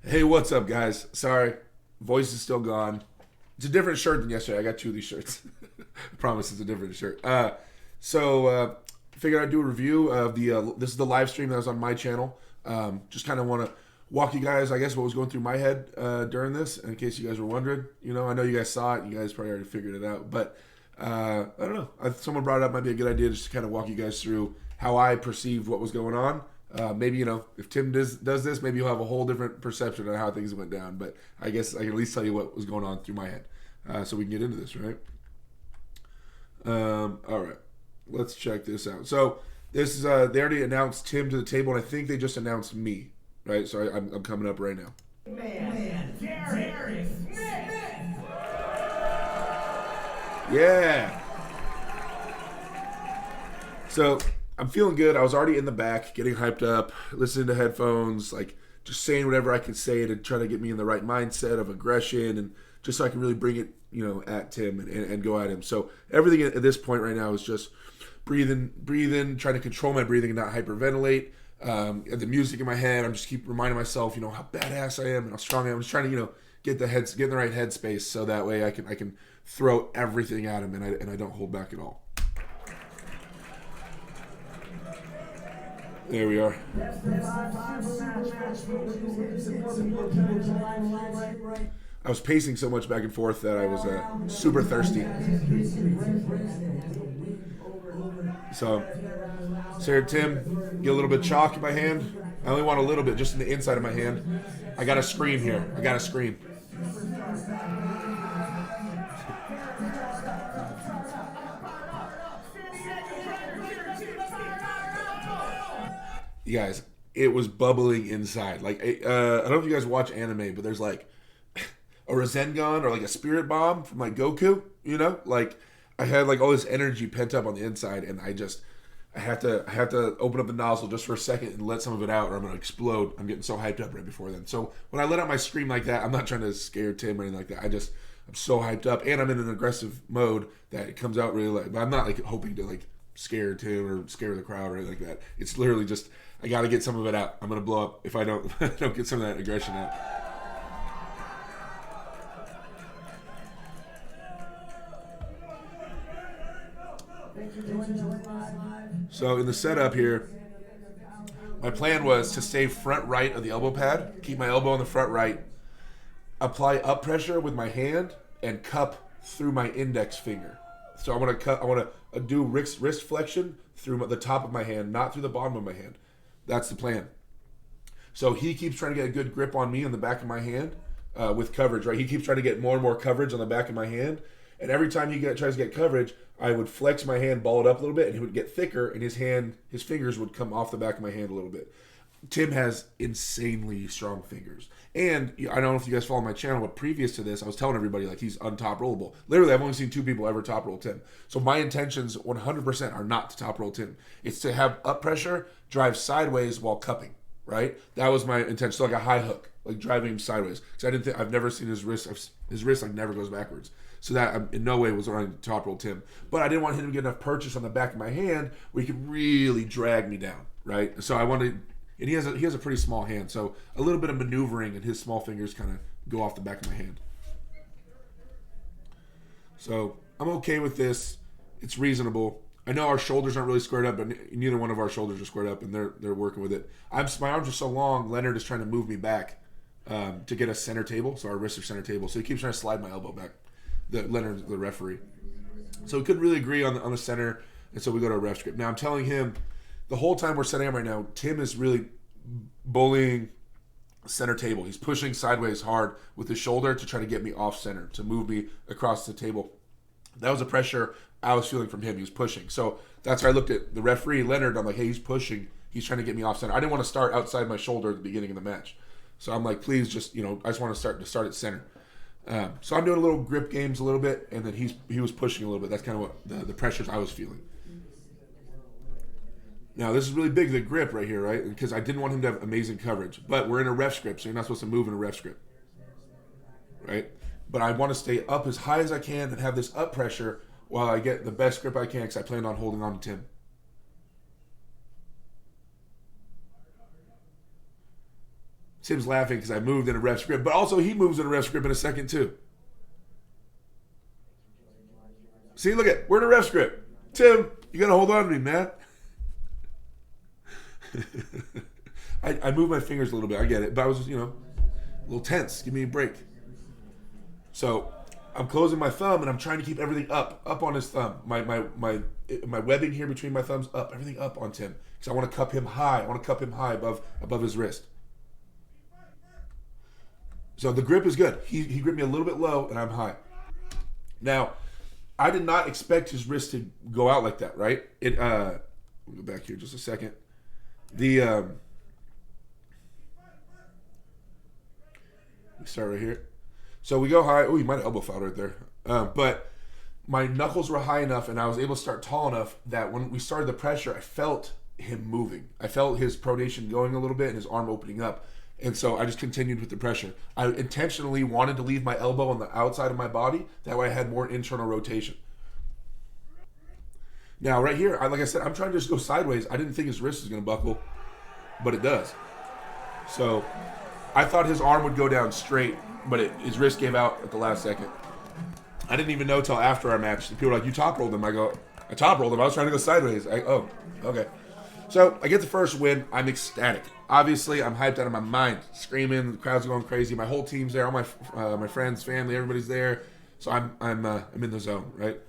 Hey, what's up, guys? Sorry, voice is still gone. It's a different shirt than yesterday. I got two of these shirts. I promise it's a different shirt. Figured I'd do a review of the. This is the live stream that was on my channel. Just kind of want to walk you guys, I guess, what was going through my head during this, in case you guys were wondering. You know, I know you guys saw it. You guys probably already figured it out, but I don't know. Someone brought it up. Might be a good idea just to kind of walk you guys through how I perceived what was going on. Maybe, if Tim does this, maybe you'll have a whole different perception of how things went down. But I guess I can at least tell you what was going on through my head. So we can get into this, right? All right. Let's check this out. So this is, they already announced Tim to the table, and I think they just announced me, right? So I'm coming up right now. Yeah. So I'm feeling good. I was already in the back, getting hyped up, listening to headphones, like just saying whatever I could say to try to get me in the right mindset of aggression, and just so I can really bring it, at Tim and go at him. So everything at this point right now is just breathing, trying to control my breathing and not hyperventilate. The music in my head, I'm just keep reminding myself, how badass I am and how strong I am. I'm just trying to, get in the right headspace so that way I can throw everything at him and I don't hold back at all. There we are. I was pacing so much back and forth that I was super thirsty. So here, Tim, get a little bit of chalk in my hand. I only want a little bit, just in the inside of my hand. I got to scream here. I got to scream. You guys, it was bubbling inside. Like, I don't know if you guys watch anime, but there's like a Rasengan or like a spirit bomb from like Goku, Like, I had like all this energy pent up on the inside, and I have to open up the nozzle just for a second and let some of it out, or I'm gonna explode. I'm getting so hyped up right before then. So when I let out my scream like that, I'm not trying to scare Tim or anything like that. I'm so hyped up, and I'm in an aggressive mode that it comes out really like. But I'm not like hoping to like scare Tim or scare the crowd or anything like that. It's literally just I got to get some of it out. I'm gonna blow up if I don't don't get some of that aggression out. So in the setup here, my plan was to stay front right of the elbow pad, keep my elbow on the front right, apply up pressure with my hand, and cup through my index finger. So I want to do wrist flexion through the top of my hand, not through the bottom of my hand. That's the plan. So he keeps trying to get a good grip on me on the back of my hand with coverage, right? He keeps trying to get more and more coverage on the back of my hand. And every time he tries to get coverage, I would flex my hand, ball it up a little bit, and he would get thicker, and his fingers would come off the back of my hand a little bit. Tim has insanely strong fingers. And I don't know if you guys follow my channel, but previous to this, I was telling everybody, like, he's untop rollable. Literally, I've only seen 2 people ever top roll Tim. So my intentions 100% are not to top roll Tim. It's to have up pressure, drive sideways while cupping, right? That was my intention. So like a high hook, like driving him sideways. Because I've never seen his wrist. His wrist like never goes backwards. So that in no way was trying to top roll Tim. But I didn't want him to get enough purchase on the back of my hand where he could really drag me down, right? So I wanted, and he has a pretty small hand, so a little bit of maneuvering and his small fingers kind of go off the back of my hand. So I'm okay with this. It's reasonable. I know our shoulders aren't really squared up, but neither one of our shoulders are squared up, and they're working with it. My arms are so long. Leonard is trying to move me back to get us center table, so our wrists are center table. So he keeps trying to slide my elbow back. Leonard, the referee. So we couldn't really agree on the center, and so we go to a ref script. Now I'm telling him the whole time we're setting up right now, Tim is really bullying center table. He's pushing sideways hard with his shoulder to try to get me off center, to move me across the table. That was the pressure I was feeling from him. He was pushing. So that's why I looked at the referee, Leonard. I'm like, hey, he's pushing. He's trying to get me off center. I didn't want to start outside my shoulder at the beginning of the match. So I'm like, please just, I just want to start at center. So I'm doing a little grip games a little bit, and then he was pushing a little bit. That's kind of what the pressures I was feeling. Now, this is really big, the grip right here, right? Because I didn't want him to have amazing coverage. But we're in a ref script, so you're not supposed to move in a ref script, right? But I want to stay up as high as I can and have this up pressure while I get the best grip I can, because I plan on holding on to Tim. Tim's laughing because I moved in a ref's grip, but also he moves in a ref's grip in a second too. See, look at, we're in a ref's grip. Tim, you got to hold on to me, man. I moved my fingers a little bit. I get it. But I was, a little tense. Give me a break. So I'm closing my thumb and I'm trying to keep everything up on his thumb. My webbing here between my thumbs up, everything up on Tim. Because I want to cup him high. I want to cup him high above his wrist. So the grip is good. He gripped me a little bit low and I'm high. Now, I did not expect his wrist to go out like that, right? We'll go back here just a second. We start right here. So we go high. Oh, you might have elbow fouled right there. But my knuckles were high enough and I was able to start tall enough that when we started the pressure, I felt him moving. I felt his pronation going a little bit and his arm opening up. And so I just continued with the pressure. I intentionally wanted to leave my elbow on the outside of my body. That way I had more internal rotation. Now, right here, like I said, I'm trying to just go sideways. I didn't think his wrist was going to buckle, but it does. So I thought his arm would go down straight, but his wrist gave out at the last second. I didn't even know till after our match. People were like, you top rolled him. I go, I top rolled him. I was trying to go sideways. Oh, okay. So I get the first win. I'm ecstatic. Obviously, I'm hyped out of my mind, screaming. The crowd's going crazy. My whole team's there. All my friends, family, everybody's there. So I'm in the zone, right?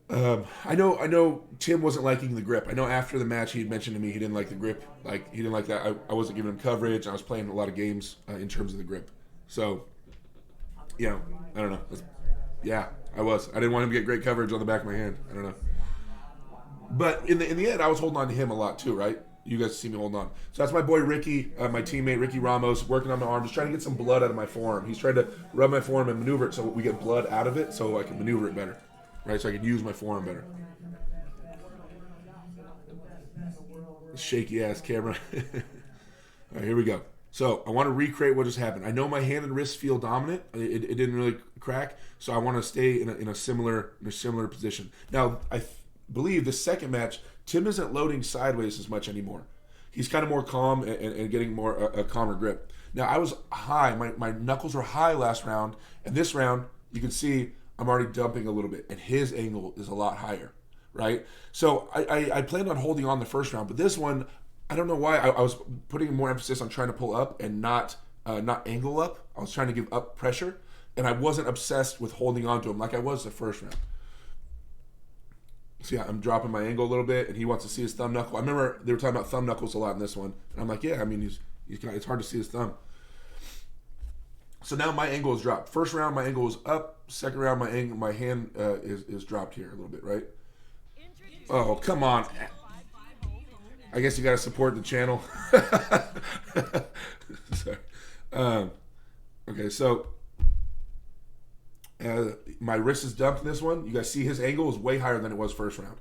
I know Tim wasn't liking the grip. I know after the match he had mentioned to me he didn't like the grip. Like he didn't like that. I wasn't giving him coverage. I was playing a lot of games in terms of the grip. So, I don't know. I was. I didn't want him to get great coverage on the back of my hand. I don't know. But in the end, I was holding on to him a lot too, right? You guys see me holding on. So that's my boy Ricky, my teammate Ricky Ramos, working on my arm, just trying to get some blood out of my forearm. He's trying to rub my forearm and maneuver it so we get blood out of it so I can maneuver it better. Right, so I can use my forearm better. Shaky ass camera. All right, here we go. So I want to recreate what just happened. I know my hand and wrist feel dominant. It didn't really crack, so I want to stay in a similar position. Now I believe the second match, Tim isn't loading sideways as much anymore. He's kind of more calm and getting more a calmer grip. Now I was high. My knuckles were high last round, and this round you can see I'm already dumping a little bit, and his angle is a lot higher, right? So I planned on holding on the first round, but this one, I don't know why. I was putting more emphasis on trying to pull up and not angle up. I was trying to give up pressure, and I wasn't obsessed with holding on to him like I was the first round. So yeah, I'm dropping my angle a little bit, and he wants to see his thumb knuckle. I remember they were talking about thumb knuckles a lot in this one, and I'm like, yeah, I mean, it's hard to see his thumb. So now my angle is dropped. First round, my angle was up. Second round, my hand is dropped here a little bit, right? Oh, come on. I guess you got to support the channel. Sorry. Okay, so my wrist is dumped in this one. You guys see his angle is way higher than it was first round.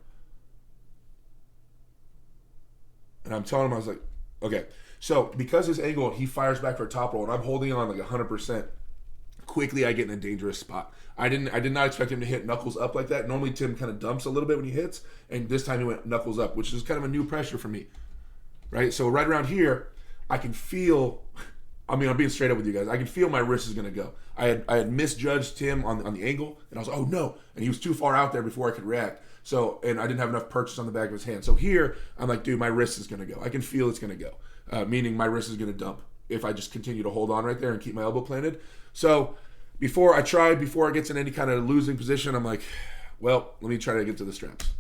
And I'm telling him, I was like, okay. So because his angle, he fires back for a top roll, and I'm holding on like 100%. Quickly, I get in a dangerous spot. I did not expect him to hit knuckles up like that. Normally, Tim kind of dumps a little bit when he hits, and this time he went knuckles up, which is kind of a new pressure for me, right? So right around here, I can feel. I mean, I'm being straight up with you guys. I can feel my wrist is going to go. I had misjudged Tim on the angle, and I was like, oh no, and he was too far out there before I could react. So, and I didn't have enough purchase on the back of his hand. So here, I'm like, dude, my wrist is going to go. I can feel it's going to go, meaning my wrist is going to dump if I just continue to hold on right there and keep my elbow planted. So before I get in any kind of losing position, I'm like, well, let me try to get to the straps.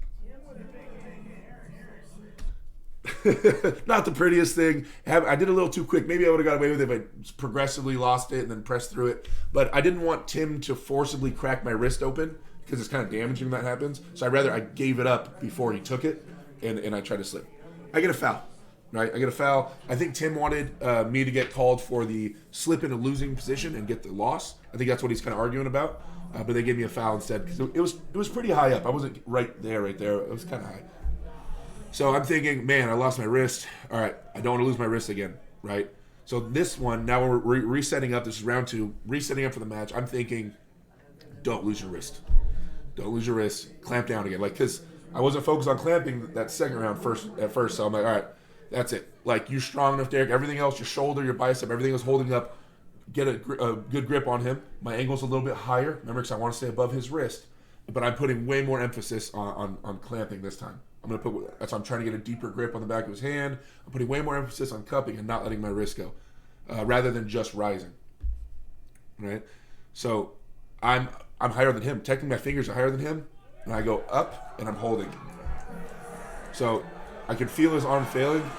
Not the prettiest thing. I did a little too quick. Maybe I would have got away with it if I progressively lost it and then pressed through it. But I didn't want Tim to forcibly crack my wrist open because it's kind of damaging when that happens. So I gave it up before he took it, and I tried to slip. I get a foul. Right, I get a foul. I think Tim wanted me to get called for the slip in a losing position and get the loss. I think that's what he's kind of arguing about. But they gave me a foul instead because it was pretty high up. I wasn't right there. It was kind of high. So I'm thinking, man, I lost my wrist. All right, I don't want to lose my wrist again. Right. So this one, now we're resetting up. This is round 2, resetting up for the match. I'm thinking, don't lose your wrist. Don't lose your wrist. Clamp down again. Like, because I wasn't focused on clamping that second round at first. So I'm like, all right. That's it. Like, you're strong enough, Derek. Everything else, your shoulder, your bicep, everything is holding up. Get a good grip on him. My angle's a little bit higher. Remember, because I want to stay above his wrist. But I'm putting way more emphasis on clamping this time. That's why I'm trying to get a deeper grip on the back of his hand. I'm putting way more emphasis on cupping and not letting my wrist go, rather than just rising. Right? So I'm higher than him. Technically, my fingers are higher than him, and I go up and I'm holding. So I could feel his arm failing,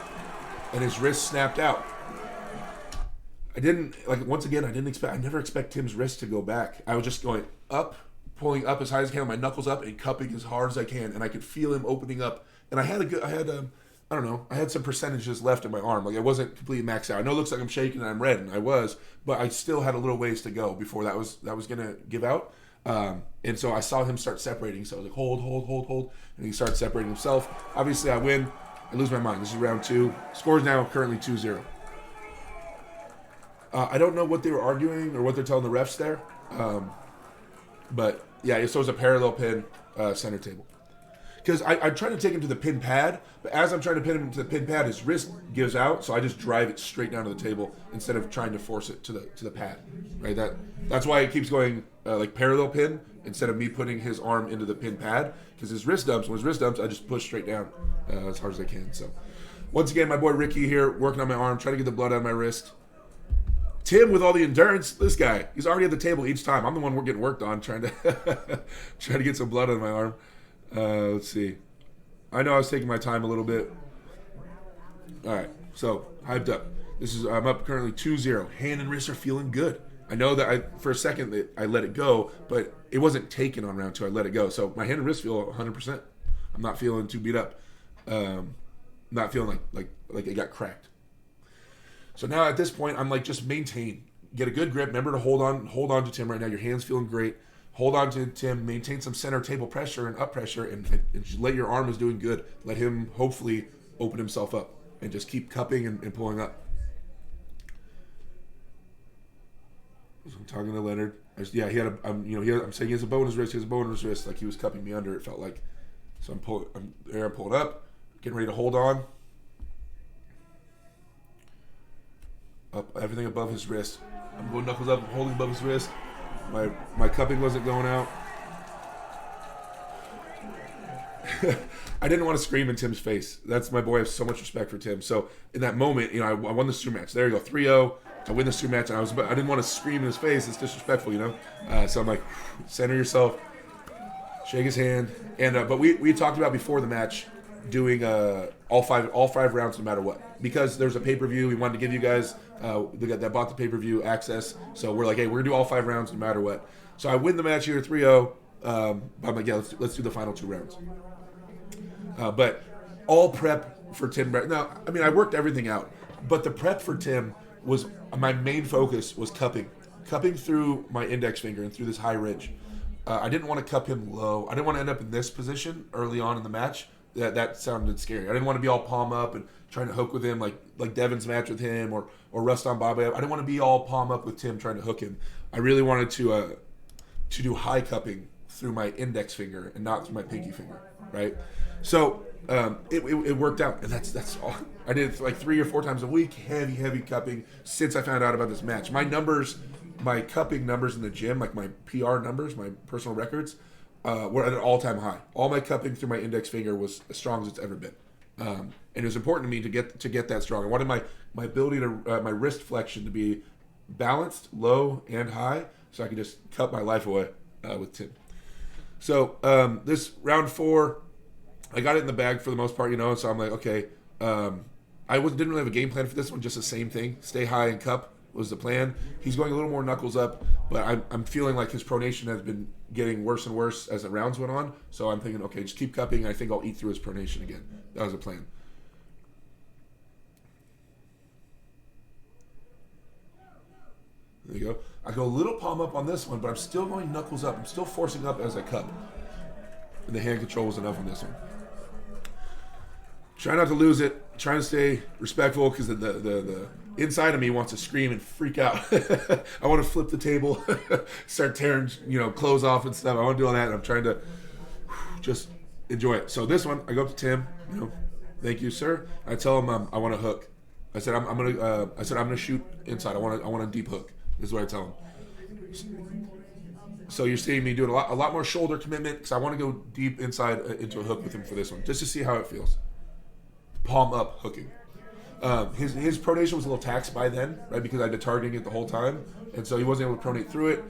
and his wrist snapped out. I never expect Tim's wrist to go back. I was just going up, pulling up as high as I can, my knuckles up, and cupping as hard as I can, and I could feel him opening up. And I had some percentages left in my arm. Like, I wasn't completely maxed out. I know it looks like I'm shaking and I'm red, and I was, but I still had a little ways to go before that was gonna give out. And so I saw him start separating. So I was like, hold, and he started separating himself. Obviously, I win. I lose my mind. This is round 2. Score is now currently 2-0. I don't know what they were arguing or what they're telling the refs there. But yeah, so it was a parallel pin center table. Because I'm trying to take him to the pin pad, but as I'm trying to pin him to the pin pad, his wrist gives out, so I just drive it straight down to the table instead of trying to force it to the pad. Right? That's why it keeps going like parallel pin instead of me putting his arm into the pin pad, because his wrist dumps. When his wrist dumps, I just push straight down as hard as I can. So once again, my boy Ricky here working on my arm, trying to get the blood out of my wrist. Tim with all the endurance, this guy, he's already at the table each time. I'm the one we're getting worked on, trying to get some blood out of my arm. Let's see. I know I was taking my time a little bit. All right, so hyped up. I'm up currently 2-0. Hand and wrist are feeling good. I know that for a second I let it go, but it wasn't taken on round 2. I let it go. So my hand and wrist feel 100%. I'm not feeling too beat up. Not feeling like it got cracked. So now at this point, I'm like, just maintain. Get a good grip. Remember to hold on to Tim right now. Your hand's feeling great. Hold on to Tim. Maintain some center table pressure and up pressure, and just let your arm is doing good. Let him hopefully open himself up, and just keep cupping and pulling up. So I'm talking to Leonard. I'm saying he has a bow in his wrist. He has a bow in his wrist, like he was cupping me under. It felt like. So I'm pulling up, getting ready to hold on. Up, everything above his wrist. I'm going knuckles up, holding above his wrist. My cupping wasn't going out. I didn't want to scream in Tim's face. That's my boy. I have so much respect for Tim. So in that moment, I won the Sioux match. There you go, 3-0. I win the Sioux match, and I didn't want to scream in his face. It's disrespectful, So I'm like, center yourself, shake his hand, and but we talked about before the match doing all five rounds no matter what, because there's a pay-per-view. We wanted to give you guys that bought the pay-per-view access. So we're like, hey, we're gonna do all 5 rounds no matter what. So I win the match here 3-0. I'm like, yeah, let's do the final 2 rounds. But all prep for Tim. Now, I mean, I worked everything out, but the prep for Tim was my main focus was cupping through my index finger and through this high ridge. I didn't want to cup him low. I didn't want to end up in this position early on in the match. That sounded scary. I didn't want to be all palm up and trying to hook with him like Devin's match with him or Rustam Babayev. I didn't want to be all palm up with Tim trying to hook him. I really wanted to do high cupping through my index finger and not through my pinky finger, right? So it worked out, and that's all. I did it like 3 or 4 times a week, heavy cupping since I found out about this match. My cupping numbers in the gym, like my PR numbers, my personal records, were at an all-time high. All my cupping through my index finger was as strong as it's ever been, and it was important to me to get that strong. I wanted my ability to my wrist flexion to be balanced, low and high, so I could just cut my life away with Tim. So this round 4, I got it in the bag for the most part, So I'm like, okay. I didn't really have a game plan for this one. Just the same thing. Stay high and cup was the plan. He's going a little more knuckles up, but I'm feeling like his pronation has been getting worse and worse as the rounds went on. So I'm thinking, okay, just keep cupping. I think I'll eat through his pronation again. That was the plan. There you go. I go a little palm up on this one, but I'm still going knuckles up. I'm still forcing up as I cup. And the hand control was enough on this one. Try not to lose it. Trying to stay respectful because the inside of me wants to scream and freak out. I want to flip the table, start tearing clothes off and stuff. I want to do all that, and I'm trying to just enjoy it. So this one, I go up to Tim, Thank you, sir. I tell him I want to hook. I said I'm gonna shoot inside. I want a deep hook. This is what I tell him. So you're seeing me doing a lot more shoulder commitment because I want to go deep inside into a hook with him for this one, just to see how it feels. Palm up hooking. His pronation was a little taxed by then, right? Because I'd been targeting it the whole time, and so he wasn't able to pronate through it.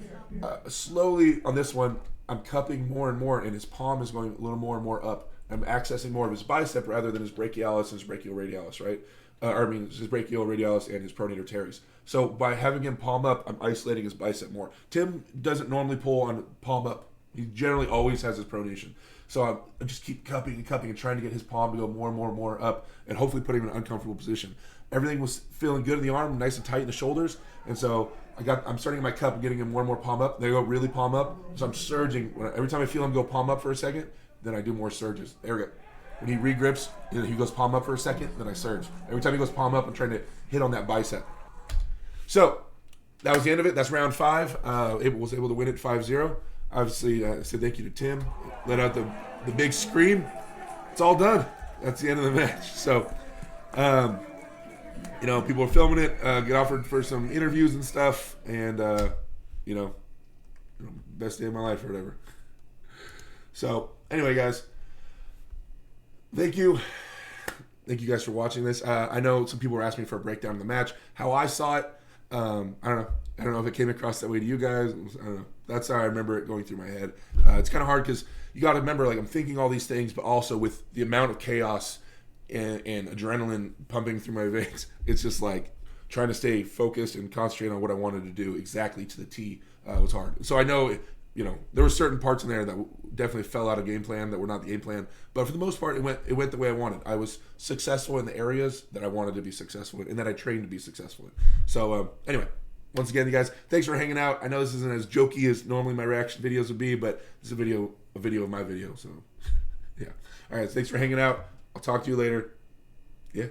Slowly on this one, I'm cupping more and more, and his palm is going a little more and more up. I'm accessing more of his bicep rather than his brachialis and his brachioradialis, right? His brachioradialis and his pronator teres. So by having him palm up, I'm isolating his bicep more. Tim doesn't normally pull on palm up. He generally always has his pronation. So I just keep cupping and trying to get his palm to go more and more and more up and hopefully put him in an uncomfortable position. Everything was feeling good in the arm, nice and tight in the shoulders. And so I'm starting my cup and getting him more and more palm up. There you go, really palm up. So I'm surging. Every time I feel him go palm up for a second, then I do more surges. There we go. When he regrips, he goes palm up for a second, then I surge. Every time he goes palm up, I'm trying to hit on that bicep. So that was the end of it. That's round 5. Was able to win it 5-0. Obviously, I said thank you to Tim. Let out the big scream. It's all done. That's the end of the match. So, people are filming it. Get offered for some interviews and stuff. And, best day of my life or whatever. So, anyway, guys. Thank you. Thank you guys for watching this. I know some people were asking me for a breakdown of the match. How I saw it, I don't know. I don't know if it came across that way to you guys. I don't know. That's how I remember it going through my head. It's kind of hard because you got to remember, like, I'm thinking all these things, but also with the amount of chaos and adrenaline pumping through my veins, it's just like trying to stay focused and concentrate on what I wanted to do exactly to the T was hard. So I know, there were certain parts in there that definitely fell out of game plan that were not the game plan. But for the most part, it went the way I wanted. I was successful in the areas that I wanted to be successful in and that I trained to be successful in. So anyway. Once again, you guys, thanks for hanging out. I know this isn't as jokey as normally my reaction videos would be, but this is a video of my video. So, yeah. All right, thanks for hanging out. I'll talk to you later. Yeah.